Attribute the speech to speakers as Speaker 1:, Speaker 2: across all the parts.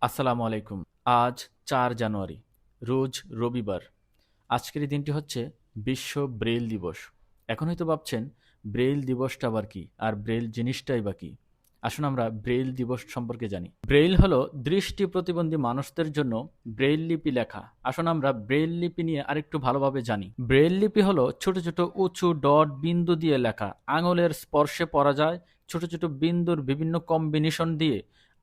Speaker 1: আসসালামু আলাইকুম। আজ ৪ জানুয়ারি, রোজ রবিবার। আজকের এই দিনটি হচ্ছে বিশ্ব ব্রেইল দিবস। এখন হয়তো ভাবছেন ব্রেইল দিবসটা আবার কি, আর ব্রেইল জিনিসটাই বা কি। আসুন আমরা ব্রেইল দিবস সম্পর্কে জানি। ব্রেইল হলো দৃষ্টি প্রতিবন্ধী মানুষদের জন্য ব্রেইল লিপি লেখা। আসুন আমরা ব্রেইল লিপি নিয়ে আরেকটু ভালোভাবে জানি। ব্রেইল লিপি হলো ছোট ছোট উঁচু ডট বিন্দু দিয়ে লেখা, আঙুলের স্পর্শে পড়া যায়। ছোট ছোট বিন্দুর বিভিন্ন কম্বিনেশন দিয়ে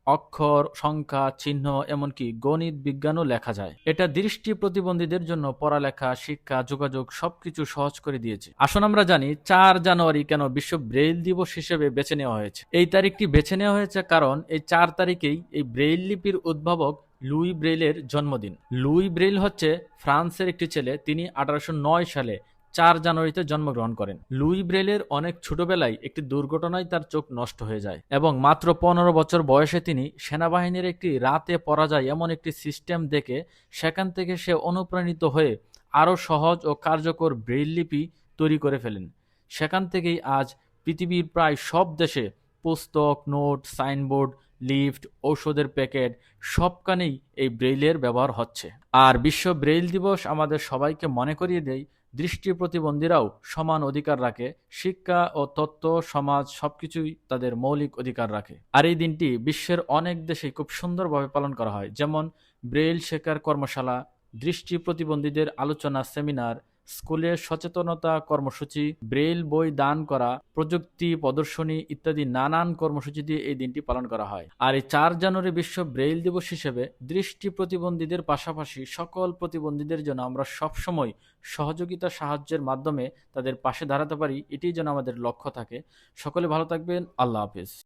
Speaker 1: অক্ষর, সংখ্যা, চিহ্ন, এমনকি গণিত বিজ্ঞানও লেখা যায়। এটা দৃষ্টি প্রতিবন্ধীদের জন্য পড়ালেখা, শিক্ষা, যোগাযোগ সবকিছু সহজ করে দিয়েছে। আসুন আমরা জানি ৪ জানুয়ারি কেন বিশ্ব ব্রেইল দিবস হিসেবে বেছে নেওয়া হয়েছে। এই তারিখটি বেছে নেওয়া হয়েছে কারণ এই ৪ তারিখেই এই ব্রেইল লিপির উদ্ভাবক লুই ব্রেইলের জন্মদিন। লুই ব্রেইল হচ্ছে ফ্রান্সের একটি ছেলে। তিনি ১৮০৯ সালে ৪ জানুয়ারিতে জন্মগ্রহণ করেন। লুই ব্রেইলের অনেক ছোটবেলায় একটি দুর্ঘটনায় তার চোখ নষ্ট হয়ে যায় এবং মাত্র ১৫ বছর বয়সে তিনি সেনাবাহিনীর একটি রাতে পড়া যায় এমন একটি সিস্টেম দেখে সেখান থেকে সে অনুপ্রাণিত হয়ে আরও সহজ ও কার্যকর ব্রেইল লিপি তৈরি করে ফেলেন। সেখান থেকেই আজ পৃথিবীর প্রায় সব দেশে পুস্তক, নোট, সাইনবোর্ড, লিফট, ঔষধের প্যাকেট সবখানেই এই ব্রেইলের ব্যবহার হচ্ছে। আর বিশ্ব ব্রেইল দিবস আমাদের সবাইকে মনে করিয়ে দেয় দৃষ্টি প্রতিবন্ধীরাও সমান অধিকার রাখে। শিক্ষা ও তথ্য, সমাজ সবকিছুই তাদের মৌলিক অধিকার রাখে। আর এই দিনটি বিশ্বের অনেক দেশে খুব সুন্দরভাবে পালন করা হয়, যেমন ব্রেইল শেখার কর্মশালা, দৃষ্টি প্রতিবন্ধীদের আলোচনা সেমিনার, স্কুলে সচেতনতা কর্মসূচি, ব্রেইল বই দান করা, প্রযুক্তি প্রদর্শনী ইত্যাদি নানান কর্মসূচি দিয়ে এই দিনটি পালন করা হয়। আর এই ৪ জানুয়ারি বিশ্ব ব্রেইল দিবস হিসেবে দৃষ্টি প্রতিবন্ধীদের পাশাপাশি সকল প্রতিবন্ধীদের জন্য আমরা সবসময় সহযোগিতা, সাহায্যের মাধ্যমে তাদের পাশে দাঁড়াতে পারি, এটিই যেন আমাদের লক্ষ্য থাকে। সকলে ভালো থাকবেন। আল্লাহ হাফেজ।